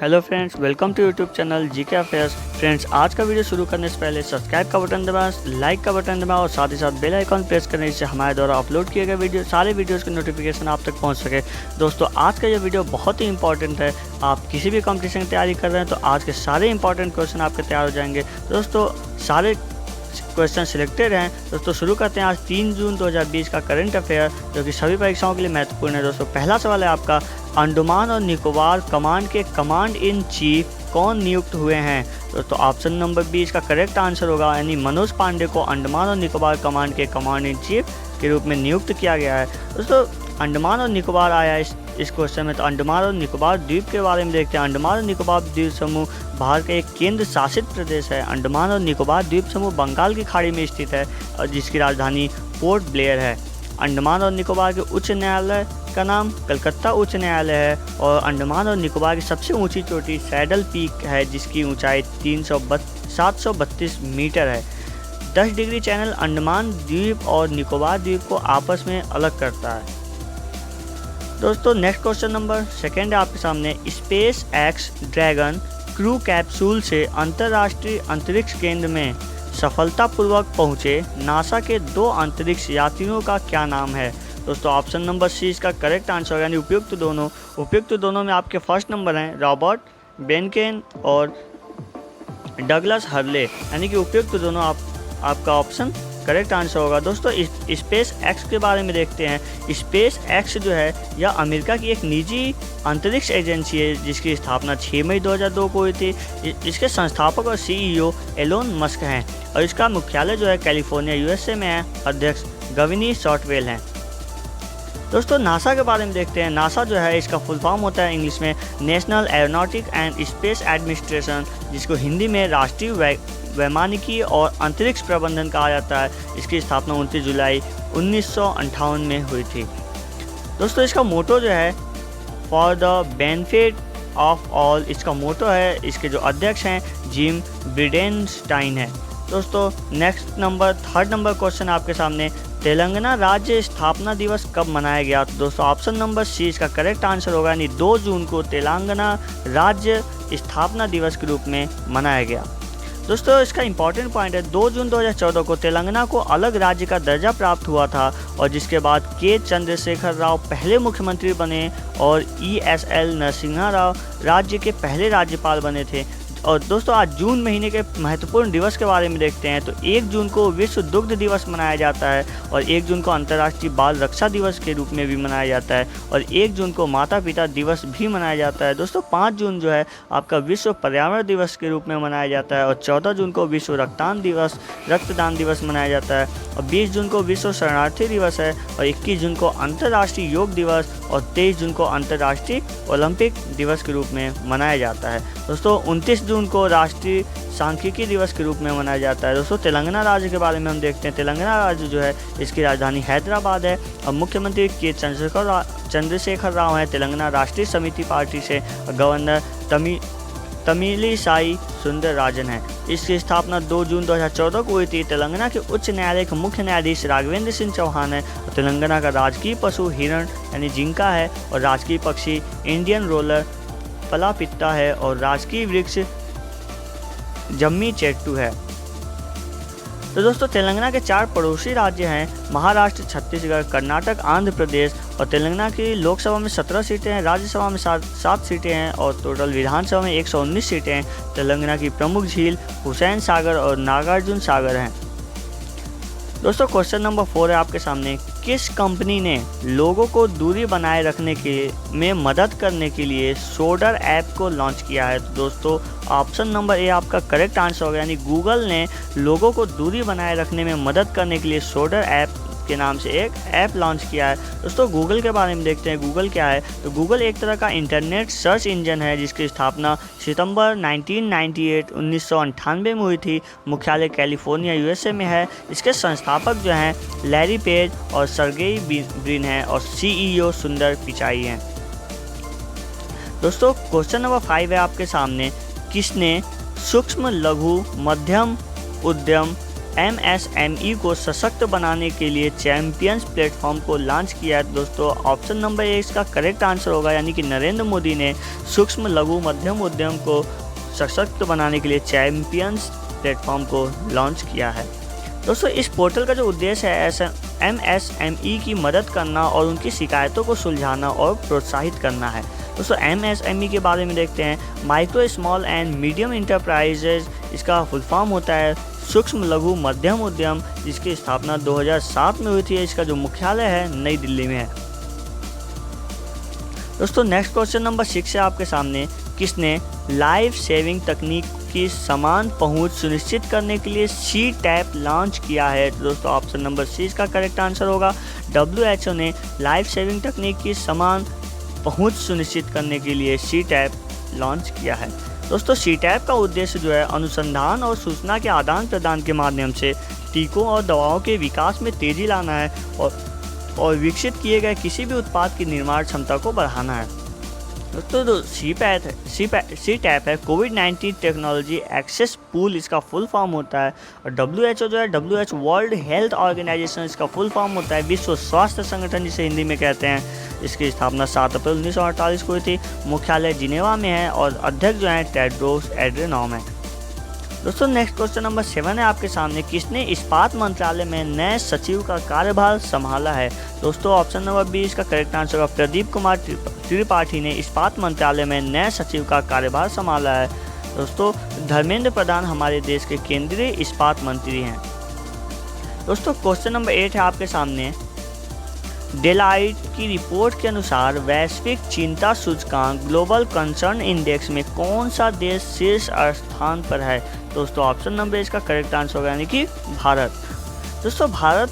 Hello friends, welcome to YouTube channel GK affairs. Friends, आज का video शुरू करने से पहले सब्सक्राइब का बटन दबाएं, लाइक का बटन दबाएं और साथ ही साथ बेल आइकॉन प्रेस करने से हमारे द्वारा अपलोड किए गए सारे वीडियोस की नोटिफिकेशन आप तक पहुंच सके। दोस्तों, आज का ये वीडियो बहुत ही इंपॉर्टेंट है। आप किसी भी कॉम्पिटिशन की तैयारी कर रहे हैं तो आज के सारे इंपॉर्टेंट क्वेश्चन आपके तैयार हो जाएंगे। दोस्तों, सारे क्वेश्चन सिलेक्टेड हैं। दोस्तों, शुरू करते हैं आज 3 जून 2020 का करंट अफेयर, जो कि सभी परीक्षाओं के लिए महत्वपूर्ण है। दोस्तों, पहला सवाल है आपका, अंडमान और निकोबार कमांड के कमांड इन चीफ कौन नियुक्त हुए हैं? दोस्तों, ऑप्शन नंबर बी इसका करेक्ट आंसर होगा, यानी मनोज पांडे को अंडमान और निकोबार कमांड के कमांड इन चीफ के रूप में नियुक्त किया गया है। दोस्तों, अंडमान और निकोबार आया इस क्वेश्चन में, तो अंडमान और निकोबार द्वीप के बारे में देखते हैं। अंडमान और निकोबार द्वीप समूह भारत का एक केंद्र शासित प्रदेश है। अंडमान और निकोबार द्वीप समूह बंगाल की खाड़ी में स्थित है और जिसकी राजधानी पोर्ट ब्लेयर है। अंडमान और निकोबार के उच्च न्यायालय का नाम कलकत्ता उच्च न्यायालय है और अंडमान और निकोबार की सबसे ऊंची चोटी सैडल पीक है, जिसकी ऊंचाई 732 मीटर है। 10 डिग्री चैनल अंडमान द्वीप और निकोबार द्वीप को आपस में अलग करता है। दोस्तों, नेक्स्ट क्वेश्चन नंबर सेकेंड है आपके सामने, space x dragon crew capsule से अंतर्राष्ट्रीय अंतरिक्ष केंद्र में सफलतापूर्वक पहुंचे नासा के 2 अंतरिक्ष यात्रियों का क्या नाम है? दोस्तों, ऑप्शन नंबर सी इसका करेक्ट आंसर होगा, यानी उपयुक्त दोनों में आपके फर्स्ट नंबर हैं रॉबर्ट बेनकेन और डगलस हर्ले, यानी कि उपयुक्त दोनों आपका ऑप्शन करेक्ट आंसर होगा। दोस्तों, स्पेस एक्स के बारे में देखते हैं। स्पेस एक्स जो है यह अमेरिका की एक निजी अंतरिक्ष एजेंसी है, जिसकी स्थापना 6 मई 2002 को हुई थी। इसके संस्थापक और सीईओ एलोन मस्क हैं और इसका मुख्यालय जो है कैलिफोर्निया यूएसए में है। अध्यक्ष गविनी शॉर्टवेल हैं। दोस्तों, नासा के बारे में देखते हैं। नासा जो है इसका फुल फॉर्म होता है इंग्लिश में national aeronautic and space administration, जिसको हिंदी में राष्ट्रीय वैमानिकी और अंतरिक्ष प्रबंधन कहा जाता है। इसकी स्थापना 29 जुलाई 1958 में हुई थी। दोस्तों, इसका मोटो जो है for the benefit of all, इसका मोटो है। इसके जो अध्यक्ष हैं जिम ब्रिडेनस्टाइन है। दोस्तों, next number third number question आपके सामने, तेलंगाना राज्य स्थापना दिवस कब मनाया गया? तो दोस्तों, ऑप्शन नंबर सी इसका करेक्ट आंसर होगा, यानी 2 जून को तेलंगाना राज्य स्थापना दिवस के रूप में मनाया गया। दोस्तों, इसका इंपॉर्टेंट पॉइंट है 2 जून 2014 को तेलंगाना को अलग राज्य का दर्जा प्राप्त हुआ था और जिसके बाद के चंद्रशेखर राव पहले मुख्यमंत्री बने और ESL नरसिम्हा राव राज्य के पहले राज्यपाल बने थे। और दोस्तों, आज जून महीने के महत्वपूर्ण दिवस के बारे में देखते हैं। तो 1 जून को विश्व दुग्ध दिवस मनाया जाता है और 1 जून को अंतर्राष्ट्रीय बाल रक्षा दिवस के रूप में भी मनाया जाता है और 1 जून को माता पिता दिवस भी मनाया जाता है। दोस्तों, 5 जून जो है आपका विश्व पर्यावरण दिवस के रूप में मनाया जाता है और 14 जून को विश्व रक्तदान दिवस मनाया जाता है और 20 जून को विश्व शरणार्थी दिवस है और 21 जून को अंतर्राष्ट्रीय योग दिवस और 23 जून को अंतर्राष्ट्रीय ओलंपिक दिवस के रूप में मनाया जाता है। दोस्तों, 29 जून को राष्ट्रीय सांख्यिकी दिवस के रूप में मनाया जाता है। दोस्तों, तेलंगाना राज्य के बारे में हम देखते हैं। तेलंगाना राज्य जो है इसकी राजधानी हैदराबाद है और मुख्यमंत्री के चंद्रशेखर राव हैं। तेलंगाना राष्ट्रीय समिति पार्टी से गवर्नर तमिलिसाई सुंदरराजन है। इसकी स्थापना 2 जून 2014 को हुई थी। तेलंगाना के उच्च न्यायालय के मुख्य न्यायाधीश राघवेंद्र सिंह चौहान है और तेलंगाना का राजकीय पशु हिरण यानी जिंका है और राजकीय पक्षी इंडियन रोलर पलापित्ता है और राजकीय वृक्ष जम्मी चेट्टू है। तो दोस्तों, तेलंगाना के 4 पड़ोसी राज्य हैं महाराष्ट्र, छत्तीसगढ़, कर्नाटक, आंध्र प्रदेश और तेलंगाना की लोकसभा में 17 सीटें हैं, राज्यसभा में 7 सीटें हैं और टोटल विधानसभा में 119 सीटें हैं। तेलंगाना की प्रमुख झील हुसैन सागर और नागार्जुन सागर हैं। दोस्तों, क्वेश्चन नंबर 4 है आपके सामने, किस कंपनी ने लोगों को दूरी बनाए रखने में मदद करने के लिए शोल्डर ऐप को लॉन्च किया है? तो दोस्तों, ऑप्शन नंबर ए आपका करेक्ट आंसर होगा, यानी गूगल ने लोगों को दूरी बनाए रखने में मदद करने के लिए शोल्डर ऐप के नाम से एक ऐप लॉन्च किया है। दोस्तों, गूगल के बारे में देखते हैं। गूगल क्या है? तो गूगल एक तरह का इंटरनेट सर्च इंजन है जिसकी स्थापना सितंबर 1998 में हुई थी। मुख्यालय कैलिफोर्निया यूएसए में है। इसके संस्थापक जो हैं लैरी पेज और सर्गेई ब्रिन हैं और सीईओ सुंदर पिचाई हैं। दोस्तों, क्वेश्चन नंबर 5 है आपके सामने, किसने सूक्ष्म लघु मध्यम उद्यम MSME को सशक्त बनाने के लिए चैंपियंस प्लेटफॉर्म को लॉन्च किया है। दोस्तों ऑप्शन नंबर ए इसका करेक्ट आंसर होगा, यानी कि नरेंद्र मोदी ने सूक्ष्म लघु मध्यम उद्यम को सशक्त बनाने के लिए चैंपियंस प्लेटफॉर्म को लॉन्च किया है। दोस्तों इस पोर्टल का जो उद्देश्य है MSME की मदद करना और उनकी शिकायतों को सुलझाना और प्रोत्साहित करना है। दोस्तों MSME के बारे में देखते हैं। Micro small and medium enterprises इसका फुल फॉर्म होता है सूक्ष्म लघु मध्यम उद्यम, जिसकी स्थापना 2007 में हुई थी। इसका जो मुख्यालय है नई दिल्ली में है। दोस्तों नेक्स्ट क्वेश्चन नंबर 6 है आपके सामने। किसने लाइफ सेविंग तकनीक की समान पहुंच सुनिश्चित करने के लिए C-टैप लॉन्च किया है? दोस्तों ऑप्शन नंबर सी इसका करेक्ट आंसर होगा। WHO ने लाइफ सेविंग तकनीक की समान पहुंच सुनिश्चित करने के लिए C-टैप लॉन्च किया है। दोस्तों C-टैप का उद्देश्य जो है अनुसंधान और सूचना के आदान प्रदान के माध्यम से टीकों और दवाओं के विकास में तेजी लाना है और विकसित किए गए किसी भी उत्पाद की निर्माण क्षमता को बढ़ाना है। दोस्तों C-टैप है कोविड-19 टेक्नोलॉजी एक्सेस पूल, इसका फुल फॉर्म होता है। और WHO जो है WHO वर्ल्ड हेल्थ ऑर्गेनाइजेशन, इसका फुल फॉर्म होता है विश्व स्वास्थ्य संगठन, जिसे हिंदी में कहते हैं। इसकी स्थापना 7 अप्रैल 1948 को हुई थी। मुख्यालय जिनेवा में है और अध्यक्ष जो है टेड्रोस एड्रेनॉम है। दोस्तों नेक्स्ट क्वेश्चन नंबर 7 है आपके सामने। किसने इस्पात मंत्रालय में नए सचिव का कार्यभार संभाला है? दोस्तों ऑप्शन नंबर बी इसका करेक्ट आंसर होगा। प्रदीप कुमार त्रिपाठी ने इस्पात मंत्रालय में नए सचिव का कार्यभार संभाला है। दोस्तों धर्मेंद्र प्रधान हमारे देश के केंद्रीय इस्पात मंत्री हैं। दोस्तों क्वेश्चन नंबर 8 है आपके सामने। डेलाइट की रिपोर्ट के अनुसार वैश्विक चिंता सूचकांक ग्लोबल कंसर्न इंडेक्स में कौन सा देश शीर्ष स्थान पर है? दोस्तों ऑप्शन नंबर इसका करेक्ट आंसर होगा, यानी कि भारत। दोस्तों भारत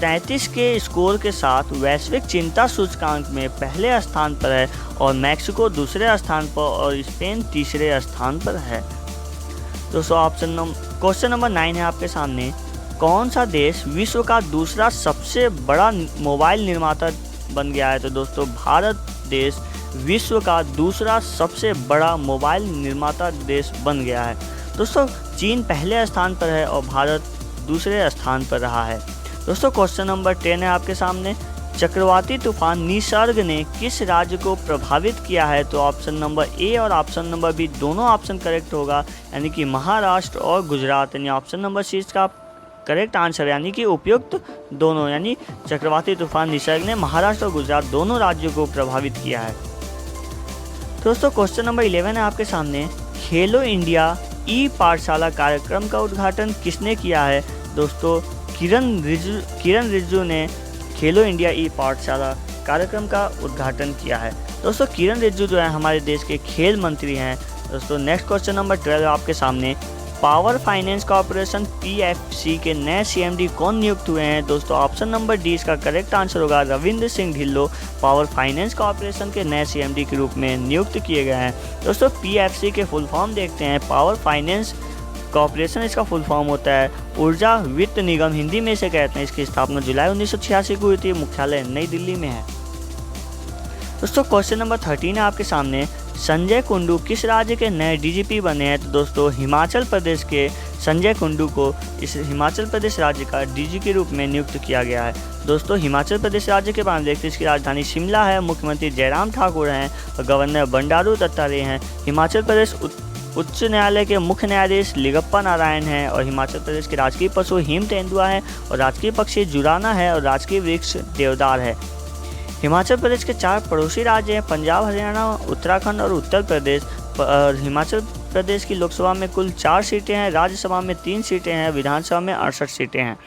33 के स्कोर के साथ वैश्विक चिंता सूचकांक में पहले स्थान पर है और मैक्सिको दूसरे स्थान पर और स्पेन तीसरे स्थान पर है। दोस्तों क्वेश्चन नंबर 9 है आपके सामने। कौन सा देश विश्व का दूसरा सबसे बड़ा मोबाइल निर्माता बन गया है? तो दोस्तों भारत देश विश्व का दूसरा सबसे बड़ा मोबाइल निर्माता देश बन गया है। दोस्तों चीन पहले स्थान पर है और भारत दूसरे स्थान पर रहा है। दोस्तों क्वेश्चन नंबर 10 है आपके सामने। चक्रवाती तूफान निसर्ग ने किस राज्य को प्रभावित किया है? तो ऑप्शन नंबर ए और ऑप्शन नंबर बी दोनों ऑप्शन करेक्ट होगा, यानी कि महाराष्ट्र और गुजरात, यानी ऑप्शन नंबर सी इसका करेक्ट आंसर, यानी कि उपयुक्त दोनों, यानी चक्रवाती तूफान निसर्ग ने महाराष्ट्र और गुजरात दोनों राज्यों को प्रभावित किया है। दोस्तों क्वेश्चन नंबर 11 है आपके सामने। खेलो इंडिया ई पाठशाला कार्यक्रम का उद्घाटन किसने किया है? दोस्तों किरण रिजिजू ने खेलो इंडिया ई पाठशाला कार्यक्रम का उद्घाटन किया है। दोस्तों किरण रिजिजू जो है हमारे देश के खेल मंत्री हैं। दोस्तों नेक्स्ट क्वेश्चन नंबर 12 आपके सामने। पावर फाइनेंस कॉर्पोरेशन PFC के नए CMD कौन नियुक्त हुए हैं? दोस्तों ऑप्शन नंबर डी इसका करेक्ट आंसर होगा। Ravindra Singh Dhillon power finance corporation के नए CMD के रूप में नियुक्त किए गए हैं। दोस्तों PFC के फुल फॉर्म देखते हैं। पावर फाइनेंस कॉर्पोरेशन इसका फुल फॉर्म होता है ऊर्जा वित्त निगम, हिंदी में इसे कहते हैं। इसकी स्थापना जुलाई 1986 को हुई थी। मुख्यालय नई दिल्ली में है। दोस्तों क्वेश्चन नंबर 13 है आपके सामने। संजय कुंडू किस राज्य के नए DGP बने हैं? तो दोस्तों हिमाचल प्रदेश के संजय कुंडू को इस हिमाचल प्रदेश राज्य का DG के रूप में नियुक्त किया गया है। दोस्तों हिमाचल प्रदेश राज्य के बारे में देखते हैं। इसकी राजधानी शिमला है। मुख्यमंत्री जयराम ठाकुर हैं और गवर्नर बंडारू दत्तात्रेय हैं। हिमाचल प्रदेश उच्च न्यायालय के मुख्य न्यायाधीश लिगप्पा नारायण हैं और हिमाचल प्रदेश के राजकीय पशु हिम तेंदुआ है और राजकीय पक्षी जुराना है और राजकीय वृक्ष देवदार है। हिमाचल प्रदेश के 4 पड़ोसी राज्य हैं पंजाब, हरियाणा, उत्तराखंड और उत्तर प्रदेश। हिमाचल प्रदेश की लोकसभा में कुल 4 सीटें हैं, राज्यसभा में 3 सीटें हैं, विधानसभा में 68 सीटें हैं।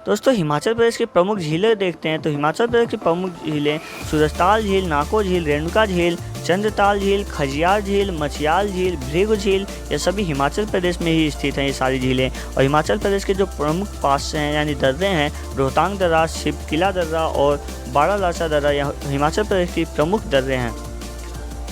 दोस्तों हिमाचल प्रदेश की प्रमुख झीलें देखते हैं। तो हिमाचल प्रदेश की प्रमुख झीलें सूरजताल झील, नाको झील, रेणुका झील, चंद्रताल झील, खजियार झील, मछियाल झील, भृगु झील, ये सभी हिमाचल प्रदेश में ही स्थित हैं ये सारी झीलें। और हिमाचल प्रदेश के जो प्रमुख पास हैं यानी दर्रे हैं, रोहतांग दर्रा, शिवकिला दर्रा और बारालाचा दर्रा, यह हिमाचल प्रदेश की प्रमुख दर्रे हैं।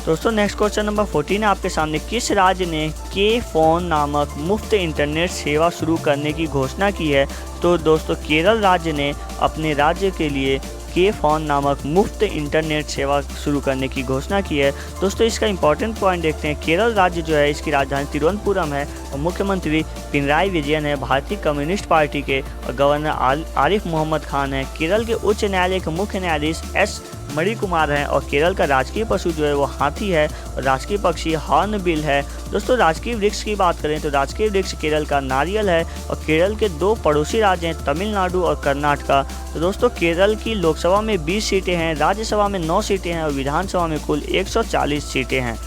दोस्तों नेक्स्ट क्वेश्चन नंबर 14 है आपके सामने। किस राज्य ने K-Phone नामक मुफ्त इंटरनेट सेवा शुरू करने की घोषणा की है? तो दोस्तों केरल राज्य ने अपने राज्य के लिए के फोन नामक मुफ्त इंटरनेट सेवा शुरू करने की घोषणा की है। दोस्तों इसका इंपॉर्टेंट पॉइंट देखते हैं। केरल राज्य जो है इसकी राजधानी तिरुवनंतपुरम है और मुख्यमंत्री पिनराई विजयन है, भारतीय कम्युनिस्ट पार्टी के, और गवर्नर आरिफ मोहम्मद खान है। केरल के उच्च न्यायालय के मुख्य न्यायाधीश एस मणिकुमार हैं और केरल का राजकीय पशु जो है वो हाथी है और राजकीय पक्षी हॉर्नबिल है। दोस्तों राजकीय वृक्ष की बात करें तो राजकीय वृक्ष केरल का नारियल है और केरल के 2 पड़ोसी राज्य हैं तमिलनाडु और कर्नाटका। तो दोस्तों केरल की लोकसभा में 20 सीटें हैं, राज्यसभा में 9 सीटें हैं और विधानसभा में कुल 140 सीटें हैं।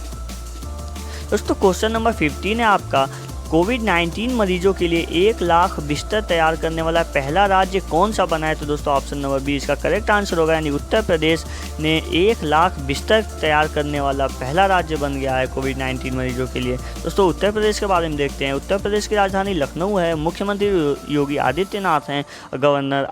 दोस्तों क्वेश्चन नंबर 15 है आपका, कोविड-19 मरीजों के लिए 1 लाख बिस्तर तैयार करने वाला पहला राज्य कौन सा बना है? तो दोस्तों ऑप्शन नंबर 20 का करेक्ट आंसर होगा, यानी उत्तर प्रदेश ने 1 लाख बिस्तर तैयार करने वाला पहला राज्य बन गया है कोविड-19 मरीजों के लिए। दोस्तों उत्तर प्रदेश के बारे में देखते हैं। उत्तर प्रदेश की राजधानी लखनऊ है, मुख्यमंत्री योगी आदित्यनाथ हैं, गवर्नर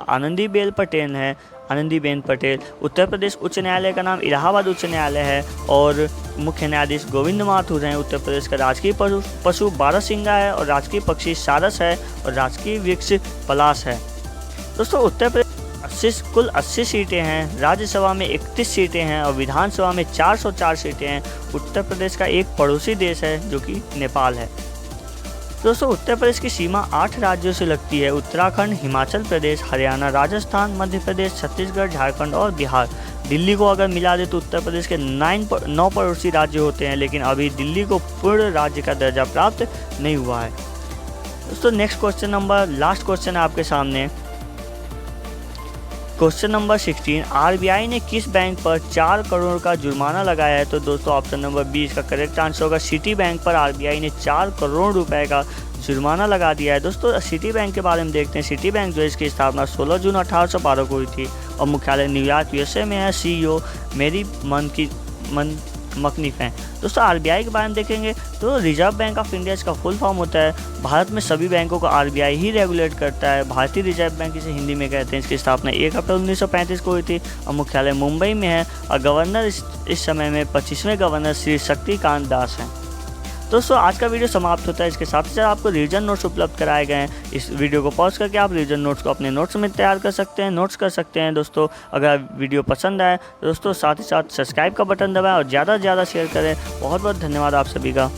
आनंदीबेन पटेल। उत्तर प्रदेश उच्च न्यायालय का नाम इलाहाबाद उच्च न्यायालय है और मुख्य न्यायाधीश गोविंद माथुर हैं। उत्तर प्रदेश का राजकीय पशु बारहसिंगा है और राजकीय पक्षी सारस है और राजकीय वृक्ष पलाश है। दोस्तों उत्तर प्रदेश कुल 80 सीटें हैं, राज्यसभा में 31 सीटें हैं और विधानसभा में 404 सीटें हैं। उत्तर प्रदेश का एक पड़ोसी देश है जो कि नेपाल है। दोस्तों उत्तर प्रदेश की सीमा 8 राज्यों से लगती है, उत्तराखंड, हिमाचल प्रदेश, हरियाणा, राजस्थान, मध्य प्रदेश, छत्तीसगढ़, झारखंड और बिहार। दिल्ली को अगर मिला दे तो उत्तर प्रदेश के 9 पड़ोसी राज्य होते हैं, लेकिन अभी दिल्ली को पूर्ण राज्य का दर्जा प्राप्त नहीं हुआ है। दोस्तों नेक्स्ट लास्ट क्वेश्चन है आपके सामने। क्वेश्चन नंबर 16, आरबीआई ने किस बैंक पर 4 करोड़ का जुर्माना लगाया है? तो दोस्तों ऑप्शन नंबर 20 का करेक्ट आंसर होगा, सिटी बैंक पर आरबीआई ने 4 करोड़ रुपए का जुर्माना लगा दिया है। दोस्तों सिटी बैंक के बारे में देखते हैं। सिटी बैंक जो है इसकी स्थापना 16 जून 1812 को हुई थी और मुख्यालय न्यूयॉर्क यूएसए में है। सीईओ मेरी मकनिफ हैं। दोस्तों आरबीआई के बारे में देखेंगे तो रिजर्व बैंक ऑफ इंडिया इसका फुल फॉर्म होता है। भारत में सभी बैंकों को आरबीआई ही रेगुलेट करता है। भारतीय रिजर्व बैंक इसे हिंदी में कहते हैं। इसकी स्थापना 1 अप्रैल 1935 को हुई थी और मुख्यालय मुंबई में है और गवर्नर इस समय में 25वें गवर्नर श्री शक्तिकांत दास हैं। दोस्तों आज का वीडियो समाप्त होता है। इसके साथ ही साथ आपको रिवीजन नोट्स उपलब्ध कराए गए हैं। इस वीडियो को पॉज करके आप रिवीजन नोट्स को अपने नोट्स में तैयार कर सकते हैं, नोट्स कर सकते हैं। दोस्तों अगर वीडियो पसंद आए दोस्तों साथ ही साथ सब्सक्राइब का बटन दबाएं और ज़्यादा से ज़्यादा शेयर करें। बहुत बहुत धन्यवाद आप सभी का।